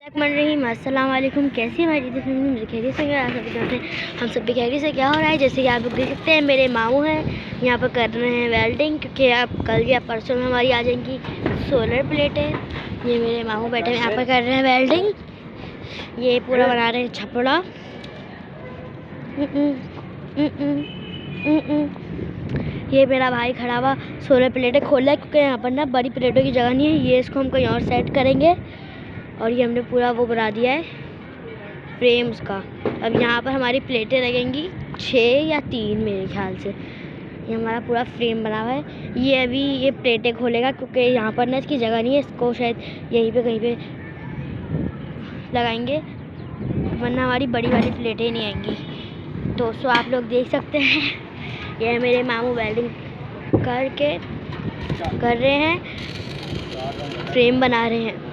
अस्सलाम वालेकुम। कैसी हमारी फैमिली मुझे खैरियत से आप सभी कहते हैं, हम सब भी खैरियत से। क्या हो रहा है, जैसे कि आप लोग देख सकते हैं मेरे मामू हैं यहाँ पर कर रहे हैं वेल्डिंग, क्योंकि आप कल या परसों में हमारी आ जाएंगी सोलर प्लेटें। ये मेरे मामू बैठे हैं यहाँ पर कर रहे हैं वेल्डिंग। ये पूरा बना रहे हैं छपड़ा। ये मेरा भाई खड़ा हुआ सोलर प्लेटें खोल रहा है, क्योंकि यहाँ पर ना बड़ी प्लेटों की जगह नहीं है। ये इसको हम कहीं और सेट करेंगे। और ये हमने पूरा वो बना दिया है फ्रेम्स का। अब यहाँ पर हमारी प्लेटें लगेंगी 6 या 3 मेरे ख्याल से। ये हमारा पूरा फ्रेम बना हुआ है। ये अभी ये प्लेटें खोलेगा, क्योंकि यहाँ पर ना इसकी जगह नहीं है। इसको शायद यहीं पे कहीं पे लगाएंगे, वरना हमारी बड़ी वाली प्लेटें नहीं आएंगी। दोस्तों आप लोग देख सकते हैं, ये मेरे मामू वेल्डिंग कर रहे हैं, फ्रेम बना रहे हैं।